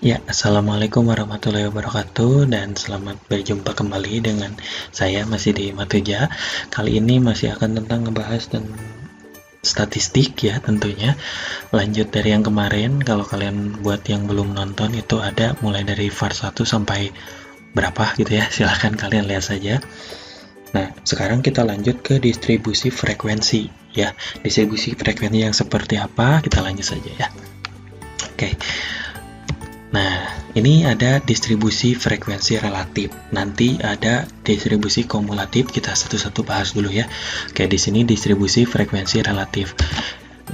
Ya, Assalamualaikum warahmatullahi wabarakatuh dan selamat berjumpa kembali dengan saya masih di Matuja. Kali ini masih akan tentang ngebahas dan statistik ya tentunya. Lanjut dari yang kemarin, kalau kalian buat yang belum nonton itu ada mulai dari VAR 1 sampai berapa gitu ya. Silahkan kalian lihat saja. Nah, sekarang kita lanjut ke distribusi frekuensi ya. Distribusi frekuensi yang seperti apa? Kita lanjut saja ya. Oke. Nah, ini ada distribusi frekuensi relatif. Nanti ada distribusi kumulatif. Kita satu-satu bahas dulu ya. Oke, di sini distribusi frekuensi relatif.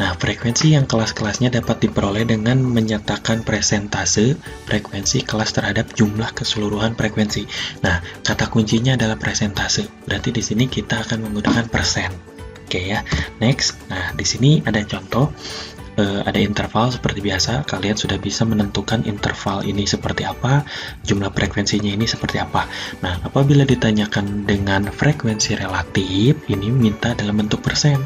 Nah, frekuensi yang kelas-kelasnya dapat diperoleh dengan menyatakan presentase frekuensi kelas terhadap jumlah keseluruhan frekuensi. Nah, kata kuncinya adalah presentase. Berarti di sini kita akan menggunakan persen. Oke ya. Next. Nah, di sini ada contoh. Ada interval seperti biasa, kalian sudah bisa menentukan interval ini seperti apa, jumlah frekuensinya ini seperti apa. Nah, apabila ditanyakan dengan frekuensi relatif, ini minta dalam bentuk persen,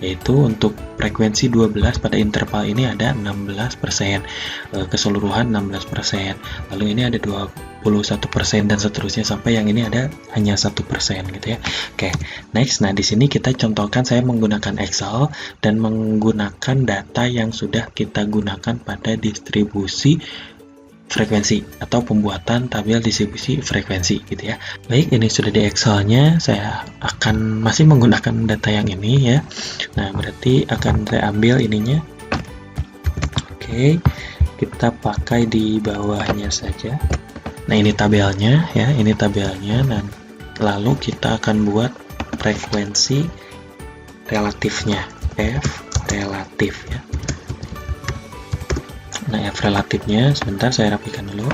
yaitu untuk frekuensi 12 pada interval ini ada 16%, keseluruhan 16%, lalu ini ada 21% dan seterusnya sampai yang ini ada hanya 1% gitu ya. Oke, next. Nah, di sini kita contohkan saya menggunakan Excel dan menggunakan data yang sudah kita gunakan pada distribusi frekuensi atau pembuatan tabel distribusi frekuensi gitu ya. Baik, ini sudah di Excelnya. Saya akan masih menggunakan data yang ini ya. Nah, berarti akan saya ambil ininya. Oke, kita pakai di bawahnya saja. Nah, ini tabelnya ya, ini tabelnya. Nah, lalu kita akan buat frekuensi relatifnya, F relatif ya. Nah, F relatifnya sebentar saya rapikan dulu.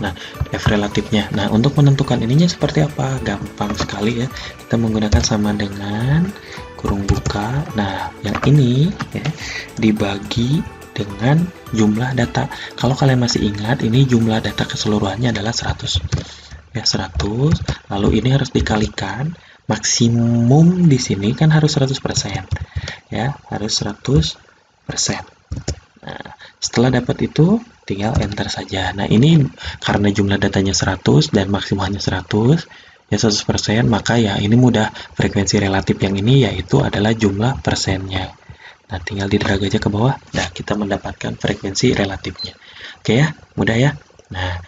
Nah, F relatifnya. Nah, untuk menentukan ininya seperti apa? Gampang sekali ya. Kita menggunakan sama dengan kurung buka. Nah, yang ini ya dibagi dengan jumlah data. Kalau kalian masih ingat, ini jumlah data keseluruhannya adalah 100. Ya, 100. Lalu ini harus dikalikan maksimum di sini kan harus 100%. Ya, harus 100%. Nah, setelah dapat itu tinggal enter saja. Nah, ini karena jumlah datanya 100 dan maksimalnya 100, ya 100%, maka ya ini mudah. Frekuensi relatif yang ini yaitu adalah jumlah persennya. Nah, tinggal di-drag aja ke bawah. Nah, kita mendapatkan frekuensi relatifnya. Oke ya, mudah ya. Nah,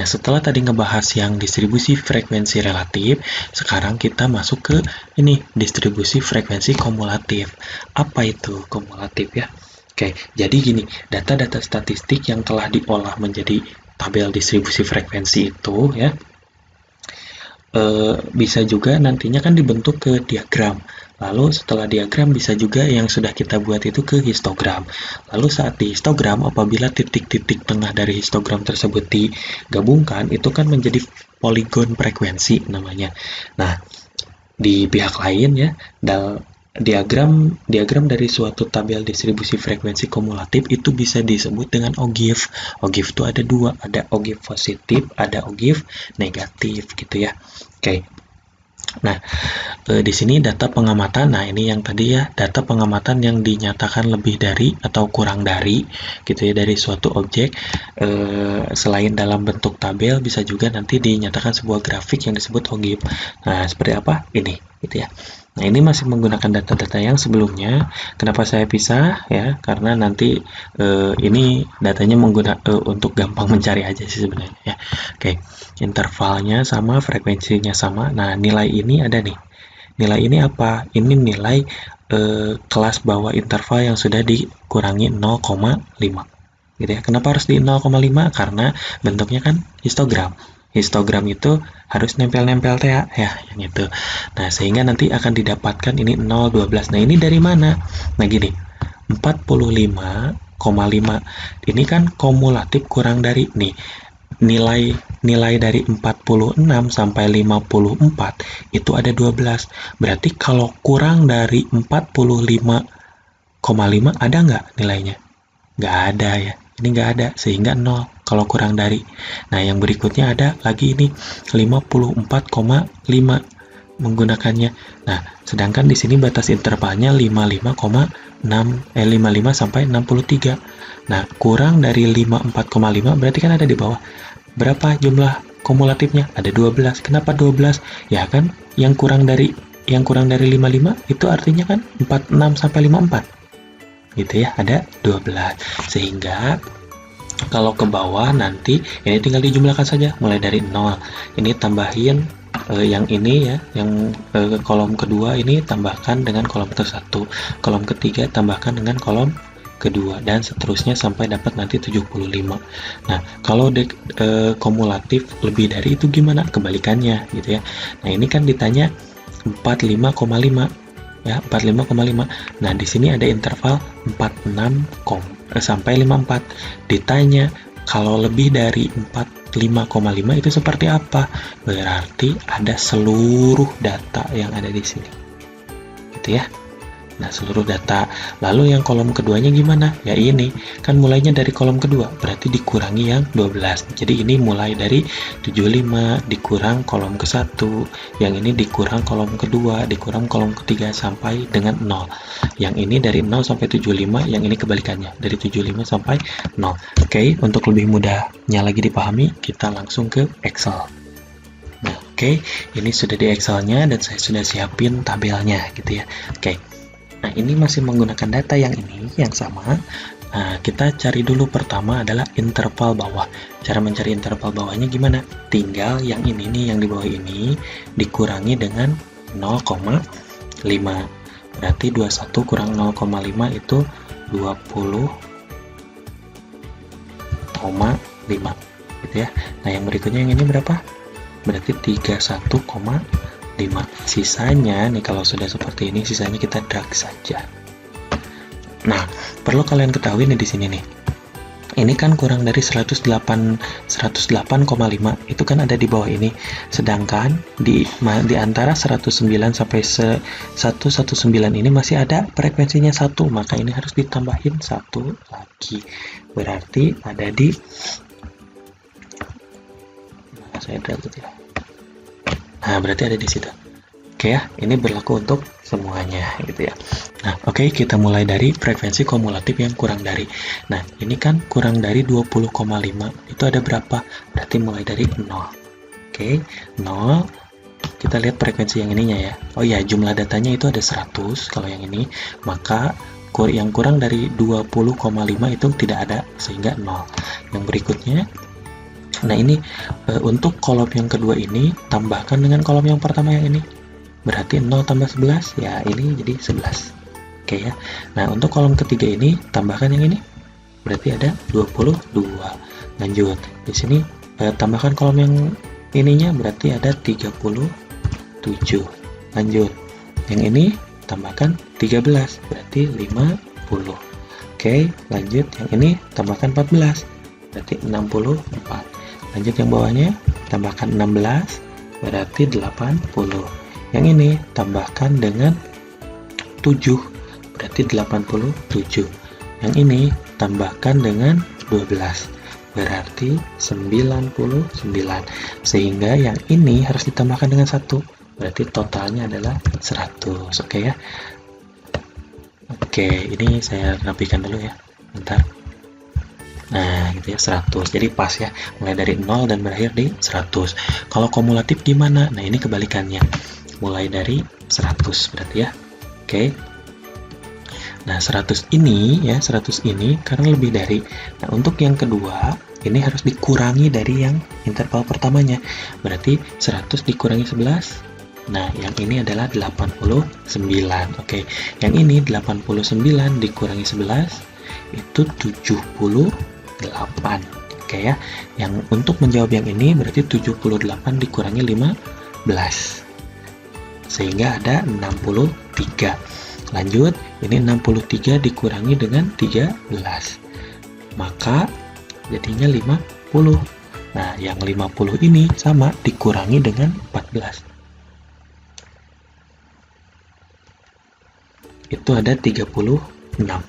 setelah tadi ngebahas yang distribusi frekuensi relatif, sekarang kita masuk ke ini, distribusi frekuensi kumulatif. Apa itu kumulatif ya? Oke, jadi gini, data-data statistik yang telah diolah menjadi tabel distribusi frekuensi itu ya, bisa juga nantinya kan dibentuk ke diagram. Lalu setelah diagram bisa juga yang sudah kita buat itu ke histogram. Lalu saat di histogram, apabila titik-titik tengah dari histogram tersebut digabungkan, itu kan menjadi poligon frekuensi namanya. Nah, di pihak lain ya, diagram dari suatu tabel distribusi frekuensi kumulatif itu bisa disebut dengan ogive. Ogive itu ada dua, ada ogive positif, ada ogive negatif gitu ya. Oke. Nah, di sini data pengamatan. Nah, ini yang tadi ya, data pengamatan yang dinyatakan lebih dari atau kurang dari gitu ya dari suatu objek. Selain dalam bentuk tabel, bisa juga nanti dinyatakan sebuah grafik yang disebut ogive. Nah, seperti apa? Ini gitu ya. Nah, ini masih menggunakan data-data yang sebelumnya. Kenapa saya pisah ya? Karena nanti ini datanya untuk gampang mencari aja sih sebenarnya ya. Oke, intervalnya sama, frekuensinya sama. Nah, nilai ini ada nih. Nilai ini apa? Ini nilai kelas bawah interval yang sudah dikurangi 0,5. Gitu ya. Kenapa harus di 0,5? Karena bentuknya kan histogram. Histogram itu harus nempel-nempel ya, yang itu. Nah, sehingga nanti akan didapatkan ini 0,12. Nah, ini dari mana? Nah, gini. 45,5. Ini kan kumulatif kurang dari nih. Nilai dari 46 sampai 54 itu ada 12. Berarti kalau kurang dari 45,5 ada nggak nilainya? Nggak ada ya. Ini nggak ada, sehingga 0 kalau kurang dari. Nah, yang berikutnya ada lagi ini 54,5. menggunakannya. Nah, sedangkan di sini batas intervalnya 55 sampai 63. Nah, kurang dari 54,5 berarti kan ada di bawah. Berapa jumlah kumulatifnya? Ada 12. Kenapa 12? Ya kan, yang kurang dari 55 itu artinya kan 46 sampai 54. Gitu ya, ada 12. Sehingga kalau ke bawah nanti ini tinggal dijumlahkan saja mulai dari 0. Ini tambahin yang ini ya, yang kolom kedua ini tambahkan dengan kolom ke-1, kolom ketiga tambahkan dengan kolom kedua, dan seterusnya sampai dapat nanti 75. Nah, kalau kumulatif lebih dari itu gimana? Kebalikannya gitu ya. Nah, ini kan ditanya 45,5 ya, 45,5. Nah, di sini ada interval 46 sampai 54. Ditanya kalau lebih dari 45,5 itu seperti apa? Berarti ada seluruh data yang ada di sini. Gitu ya. Nah, seluruh data. Lalu yang kolom keduanya gimana? Ya ini, kan mulainya dari kolom kedua, berarti dikurangi yang 12. Jadi ini mulai dari 75 dikurang kolom ke-1, yang ini dikurang kolom kedua, dikurang kolom ketiga sampai dengan 0. Yang ini dari 0 sampai 75, yang ini kebalikannya, dari 75 sampai 0. Oke, untuk lebih mudahnya lagi dipahami, kita langsung ke Excel. Nah, oke, ini sudah di Excel-nya dan saya sudah siapin tabelnya gitu ya. Oke. Nah, ini masih menggunakan data yang ini, yang sama. Nah, kita cari dulu pertama adalah interval bawah. Cara mencari interval bawahnya gimana? Tinggal yang ini nih, yang di bawah ini, dikurangi dengan 0,5. Berarti 21 kurang 0,5 itu 20,5. Gitu ya. Nah, yang berikutnya yang ini berapa? Berarti 31,5. Sisanya nih, kalau sudah seperti ini, sisanya kita drag saja. Nah, perlu kalian ketahui nih di sini nih. Ini kan kurang dari 108,5 itu kan ada di bawah ini. Sedangkan di antara 109 sampai 119 ini masih ada frekuensinya 1, maka ini harus ditambahin 1 lagi. Berarti ada di saya drag gitu ya. Nah, berarti ada di situ. Oke ya, ini berlaku untuk semuanya gitu ya. Nah, oke, kita mulai dari frekuensi kumulatif yang kurang dari. Nah, ini kan kurang dari 20,5. Itu ada berapa? Berarti mulai dari 0. Oke, 0. Kita lihat frekuensi yang ininya ya. Oh ya, jumlah datanya itu ada 100 kalau yang ini. Maka yang kurang dari 20,5 itu tidak ada, sehingga 0. Yang berikutnya, nah ini untuk kolom yang kedua ini tambahkan dengan kolom yang pertama yang ini, berarti 0 tambah 11 ya, ini jadi 11. Oke ya. Nah, untuk kolom ketiga ini tambahkan yang ini, berarti ada 22. Lanjut di sini tambahkan kolom yang ininya, berarti ada 37. Lanjut yang ini tambahkan 13, berarti 50. Oke, lanjut yang ini tambahkan 14, berarti 64. Lanjut yang bawahnya, tambahkan 16, berarti 80. Yang ini tambahkan dengan 7, berarti 87. Yang ini tambahkan dengan 12, berarti 99. Sehingga yang ini harus ditambahkan dengan 1, berarti totalnya adalah 100. Oke ya. Oke, ini saya rapikan dulu ya. Bentar. Nah, gitu ya, 100. Jadi pas ya, mulai dari 0 dan berakhir di 100. Kalau kumulatif gimana? Nah, ini kebalikannya. Mulai dari 100 berarti ya. Oke. Nah, 100 ini ya, 100 ini karena lebih dari. Nah, untuk yang kedua, ini harus dikurangi dari yang interval pertamanya. Berarti 100 dikurangi 11. Nah, yang ini adalah 89. Oke. Yang ini 89 dikurangi 11 itu 78. Oke ya. Yang untuk menjawab yang ini berarti 78 dikurangi 15. Sehingga ada 63. Lanjut, ini 63 dikurangi dengan 13. Maka jadinya 50. Nah, yang 50 ini sama dikurangi dengan 14. Itu ada 36.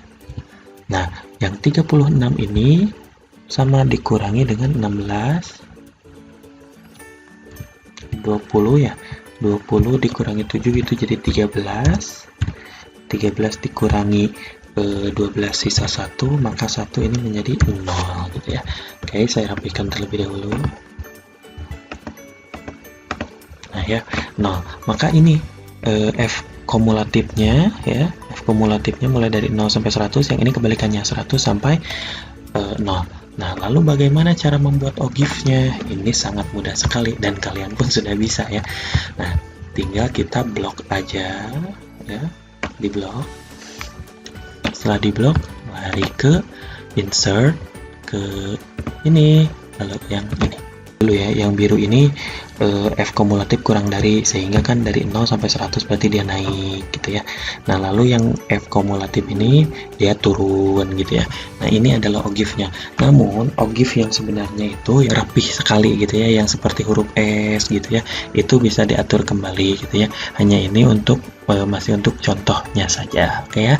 Nah, yang 36 ini sama dikurangi dengan 16, 20 ya. 20 dikurangi 7 itu jadi 13 dikurangi 12 sisa 1, maka 1 ini menjadi 0 gitu ya. Oke, saya rapikan terlebih dahulu. Nah ya, 0. Maka ini F kumulatifnya ya, F kumulatifnya mulai dari 0 sampai 100, yang ini kebalikannya 100 sampai 0. Nah, lalu bagaimana cara membuat ogifnya? Ini sangat mudah sekali dan kalian pun sudah bisa ya. Nah, tinggal kita blok aja ya, di blok. Setelah di blok, lari ke insert, ke ini, lalu yang ini dulu ya, yang biru ini F kumulatif kurang dari, sehingga kan dari 0 sampai 100 berarti dia naik gitu ya. Nah, lalu yang F kumulatif ini dia turun gitu ya. Nah, ini adalah ogifnya. Namun ogif yang sebenarnya itu rapih sekali gitu ya, yang seperti huruf S gitu ya, itu bisa diatur kembali gitu ya. Hanya ini untuk masih untuk contohnya saja, oke ya.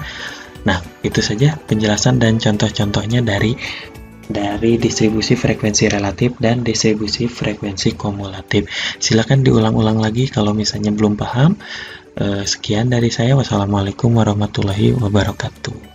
Nah, itu saja penjelasan dan contoh-contohnya dari distribusi frekuensi relatif dan distribusi frekuensi kumulatif. Silakan diulang-ulang lagi kalau misalnya belum paham. Sekian dari saya. Wassalamualaikum warahmatullahi wabarakatuh.